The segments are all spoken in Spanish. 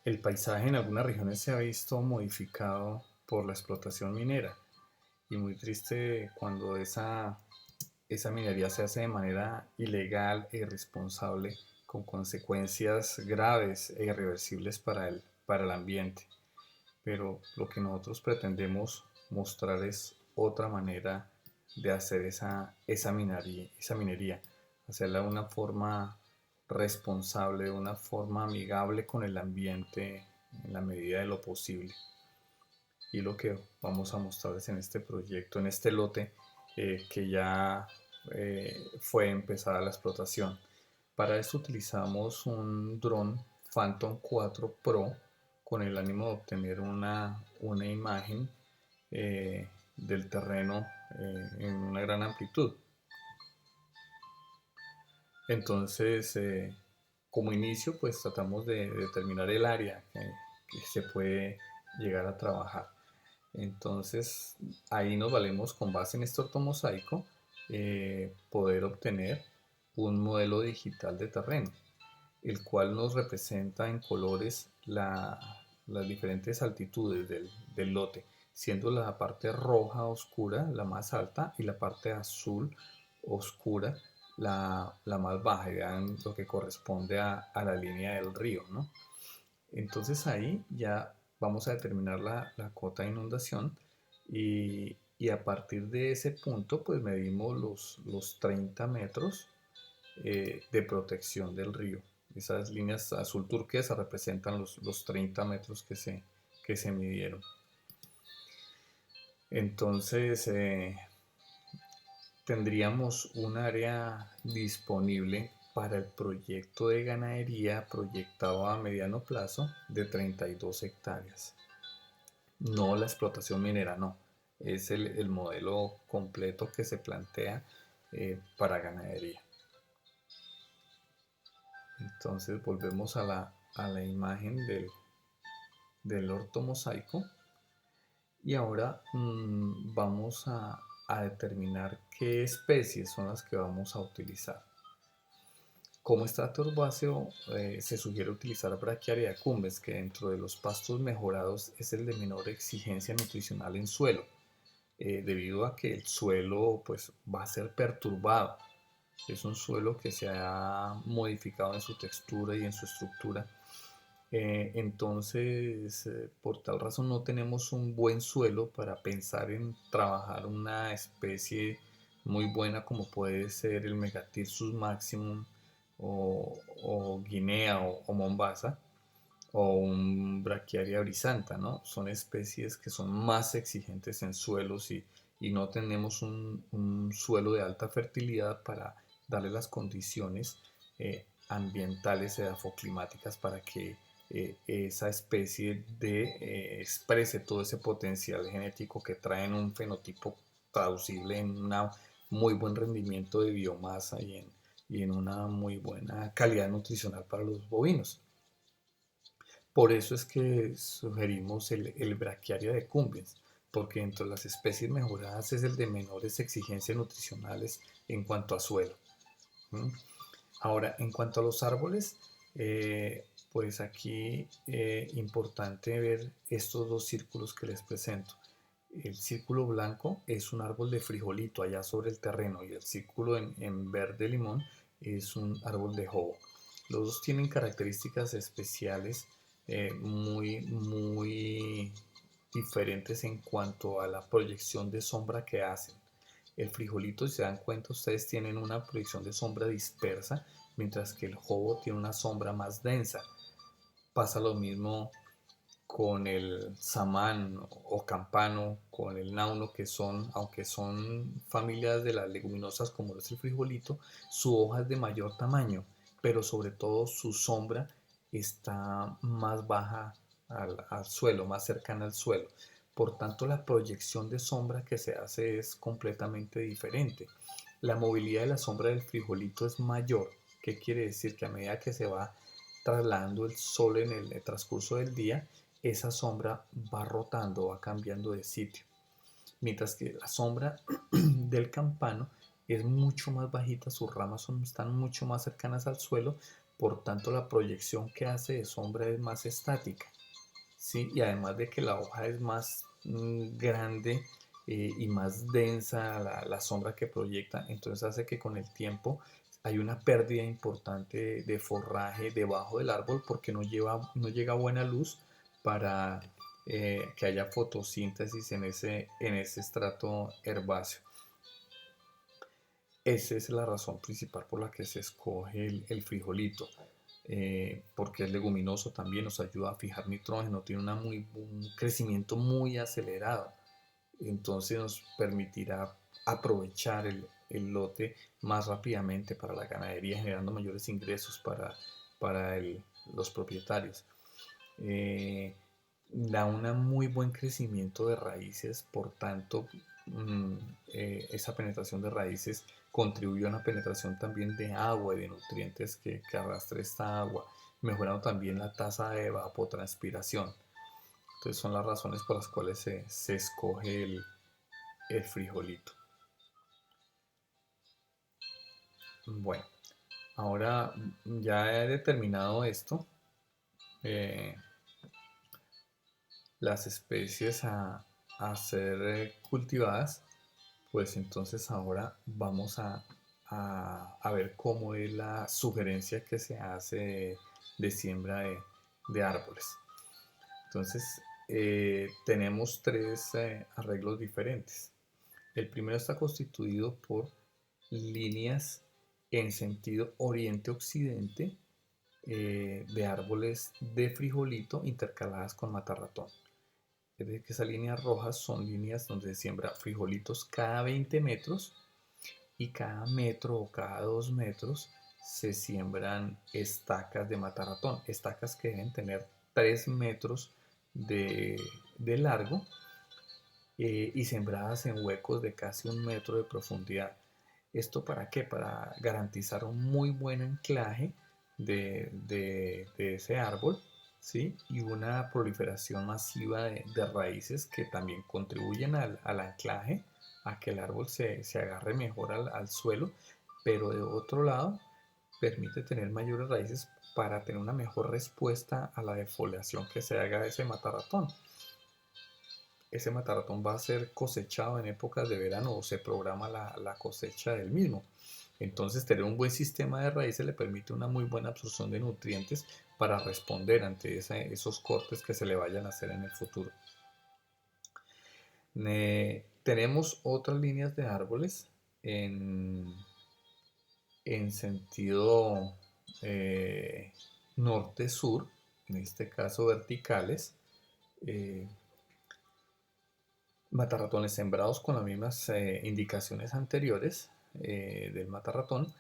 El paisaje en algunas regiones se ha visto modificado por la explotación minera y muy triste cuando esa minería se hace de manera ilegal e irresponsable con consecuencias graves e irreversibles para el ambiente. Pero lo que nosotros pretendemos mostrar es otra manera de hacer esa minería, hacerla de una forma responsable, de una forma amigable con el ambiente en la medida de lo posible. Y lo que vamos a mostrarles en este proyecto, en este lote que ya fue empezada la explotación. Para esto utilizamos un dron Phantom 4 Pro con el ánimo de obtener una imagen del terreno en una gran amplitud. Entonces, como inicio, pues tratamos de determinar el área que se puede llegar a trabajar. Entonces, ahí nos valemos con base en este ortomosaico, poder obtener un modelo digital de terreno, el cual nos representa en colores las diferentes altitudes del lote, siendo la parte roja oscura la más alta y la parte azul oscura la más baja, vean lo que corresponde a la línea del río, ¿no? Entonces ahí ya vamos a determinar la cota de inundación y a partir de ese punto pues medimos los 30 metros de protección del río. Esas líneas azul turquesa representan los 30 metros que se midieron. Entonces tendríamos un área disponible para el proyecto de ganadería proyectado a mediano plazo de 32 hectáreas. No la explotación minera, no. Es el modelo completo que se plantea para ganadería. Entonces volvemos a la imagen del ortomosaico y ahora vamos a determinar qué especies son las que vamos a utilizar. Como estrato herbáceo se sugiere utilizar Brachiaria decumbens, que dentro de los pastos mejorados es el de menor exigencia nutricional en suelo, debido a que el suelo pues, va a ser perturbado. Es un suelo que se ha modificado en su textura y en su estructura. Entonces, por tal razón no tenemos un buen suelo para pensar en trabajar una especie muy buena como puede ser el Megathyrsus maximum o Guinea o Mombasa o un Brachiaria brisanta, ¿no? Son especies que son más exigentes en suelos y no tenemos un suelo de alta fertilidad para darle las condiciones ambientales edafoclimáticas para que esa especie exprese todo ese potencial genético que trae en un fenotipo traducible en un muy buen rendimiento de biomasa y en una muy buena calidad nutricional para los bovinos. Por eso es que sugerimos el Brachiaria decumbens, porque entre las especies mejoradas es el de menores exigencias nutricionales en cuanto a suelo. ¿Mm? Ahora, en cuanto a los árboles, pues aquí importante ver estos dos círculos que les presento. El círculo blanco es un árbol de frijolito allá sobre el terreno y el círculo en verde limón es un árbol de jobo. Los dos tienen características especiales muy diferentes en cuanto a la proyección de sombra que hacen. El frijolito, si se dan cuenta, ustedes tienen una proyección de sombra dispersa, mientras que el jobo tiene una sombra más densa. Pasa lo mismo con el samán o campano, con el nauno, que son, aunque son familias de las leguminosas como es el frijolito, su hoja es de mayor tamaño, pero sobre todo su sombra está más baja al suelo, más cercana al suelo. Por tanto, la proyección de sombra que se hace es completamente diferente. La movilidad de la sombra del frijolito es mayor. ¿Qué quiere decir? Que a medida que se va trasladando el sol en el transcurso del día, esa sombra va rotando, va cambiando de sitio. Mientras que la sombra del campano es mucho más bajita, sus ramas están mucho más cercanas al suelo, por tanto la proyección que hace de sombra es más estática, ¿sí? Y además de que la hoja es más grande y más densa la sombra que proyecta, entonces hace que con el tiempo hay una pérdida importante de forraje debajo del árbol porque no llega buena luz para que haya fotosíntesis en ese estrato herbáceo. Esa es la razón principal por la que se escoge el frijolito, porque es leguminoso también, nos ayuda a fijar nitrógeno, tiene un crecimiento muy acelerado, entonces nos permitirá aprovechar el lote más rápidamente para la ganadería, generando mayores ingresos para los propietarios. Da un muy buen crecimiento de raíces, por tanto, esa penetración de raíces contribuye a una penetración también de agua y de nutrientes que arrastre esta agua, mejorando también la tasa de evapotranspiración. Entonces son las razones por las cuales se escoge el frijolito. Bueno, ahora ya he determinado esto, eh, las especies a ser cultivadas, pues entonces ahora vamos a ver cómo es la sugerencia que se hace de siembra de árboles. Entonces, tenemos tres arreglos diferentes. El primero está constituido por líneas en sentido oriente-occidente de árboles de frijolito intercaladas con matarratón. Es decir, que esas líneas rojas son líneas donde se siembra frijolitos cada 20 metros y cada metro o cada 2 metros se siembran estacas de matarratón, estacas que deben tener 3 metros de, de largo y sembradas en huecos de casi 1 metro de profundidad. ¿Esto para qué? Para garantizar un muy buen anclaje de ese árbol, ¿sí? Y una proliferación masiva de raíces que también contribuyen al anclaje, a que el árbol se agarre mejor al suelo, pero de otro lado permite tener mayores raíces para tener una mejor respuesta a la defoliación que se haga de ese matarratón. Ese matarratón va a ser cosechado en épocas de verano o se programa la cosecha del mismo. Entonces, tener un buen sistema de raíces le permite una muy buena absorción de nutrientes para responder ante esos cortes que se le vayan a hacer en el futuro. Tenemos otras líneas de árboles en, en sentido eh, norte-sur, en este caso verticales, eh, matarratones sembrados con las mismas indicaciones anteriores del matarratón,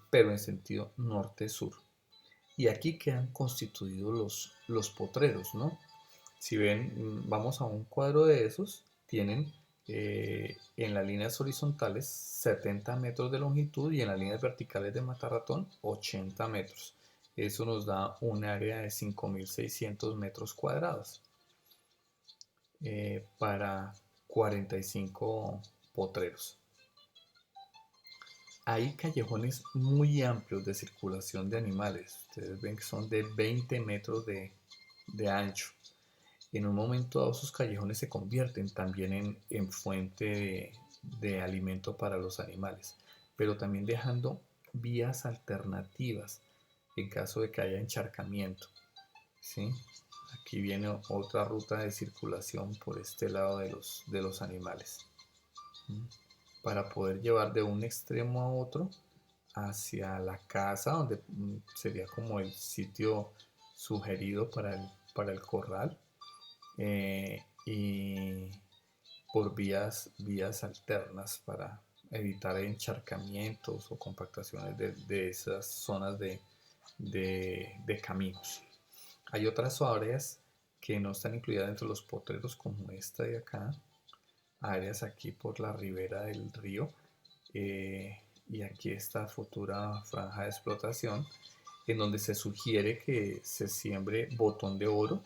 pero en sentido norte-sur. Y aquí quedan constituidos los potreros, ¿no? Si ven, vamos a un cuadro de esos, tienen en las líneas horizontales 70 metros de longitud y en las líneas verticales de matarratón 80 metros. Eso nos da un área de 5.600 metros cuadrados para 45 potreros. Hay callejones muy amplios de circulación de animales. Ustedes ven que son de 20 metros de ancho. En un momento dado, esos callejones se convierten también en fuente de alimento para los animales, pero también dejando vías alternativas en caso de que haya encharcamiento, ¿sí? Aquí viene otra ruta de circulación por este lado de los animales, ¿sí? Para poder llevar de un extremo a otro hacia la casa, donde sería como el sitio sugerido para el corral, y por vías alternas para evitar encharcamientos o compactaciones de esas zonas de caminos. Hay otras áreas que no están incluidas entre los potreros, como esta de acá, áreas aquí por la ribera del río, y aquí esta futura franja de explotación, en donde se sugiere que se siembre botón de oro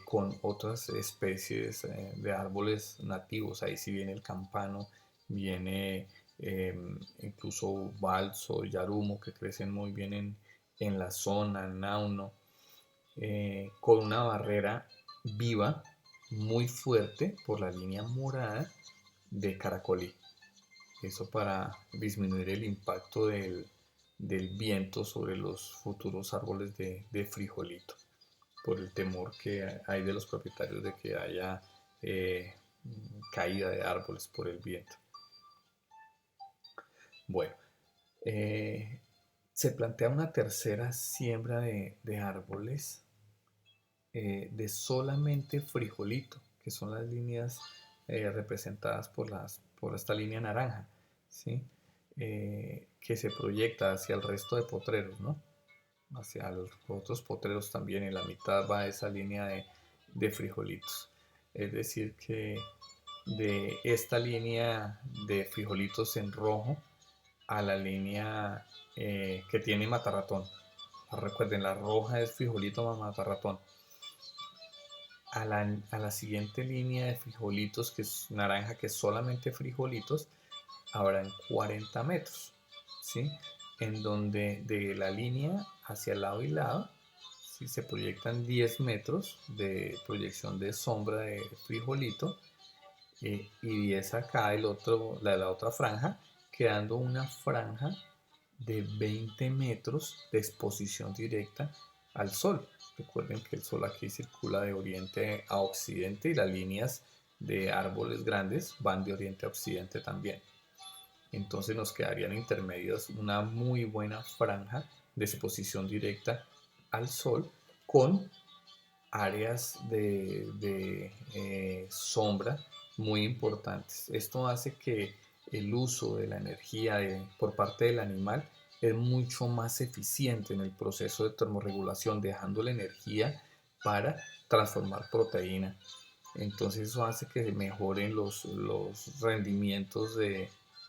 con otras especies de árboles nativos. Ahí sí viene el campano, viene incluso balso, yarumo, que crecen muy bien en la zona, en Nauno, con una barrera viva muy fuerte por la línea morada de Caracolí. Eso para disminuir el impacto del viento sobre los futuros árboles de frijolito, por el temor que hay de los propietarios de que haya eh, caída de árboles por el viento. Bueno, eh, se plantea una tercera siembra de árboles de solamente frijolito, que son las líneas representadas por esta línea naranja, ¿sí? Que se proyecta hacia el resto de potreros, ¿no? Hacia los otros potreros también, en la mitad va esa línea de frijolitos. Es decir, que de esta línea de frijolitos en rojo a la línea que tiene matarratón. Recuerden, la roja es frijolito más matarratón. A la siguiente línea de frijolitos, que es naranja, que es solamente frijolitos, habrán 40 metros, ¿sí? En donde de la línea hacia lado y lado, ¿sí? Se proyectan 10 metros de proyección de sombra de frijolito y 10 acá la otra franja, quedando una franja de 20 metros de exposición directa al sol. Recuerden que el sol aquí circula de oriente a occidente y las líneas de árboles grandes van de oriente a occidente también. Entonces nos quedarían intermedios una muy buena franja de exposición directa al sol con áreas de sombra muy importantes. Esto hace que el uso de la energía por parte del animal es mucho más eficiente en el proceso de termorregulación, dejando la energía para transformar proteína. Entonces eso hace que mejoren los rendimientos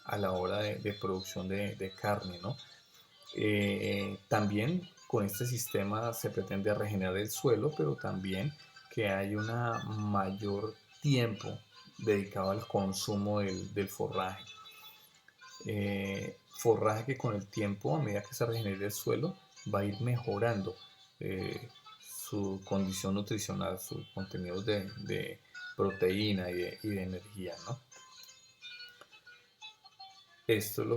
a la hora de producción de carne, ¿no? También con este sistema se pretende regenerar el suelo, pero también que hay un mayor tiempo dedicado al consumo del forraje. Forraje que con el tiempo, a medida que se regenere el suelo, va a ir mejorando su condición nutricional, sus contenidos de proteína y de energía, ¿no? Esto es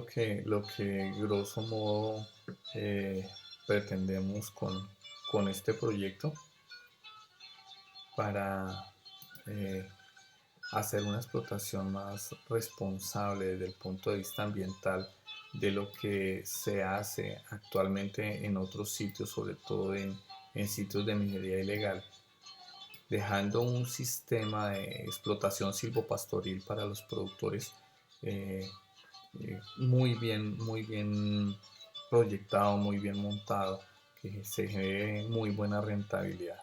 lo que grosso modo eh, pretendemos con este proyecto para eh, hacer una explotación más responsable desde el punto de vista ambiental de lo que se hace actualmente en otros sitios, sobre todo en sitios de minería ilegal, dejando un sistema de explotación silvopastoril para los productores eh, muy bien proyectado, muy bien montado, que se genere muy buena rentabilidad.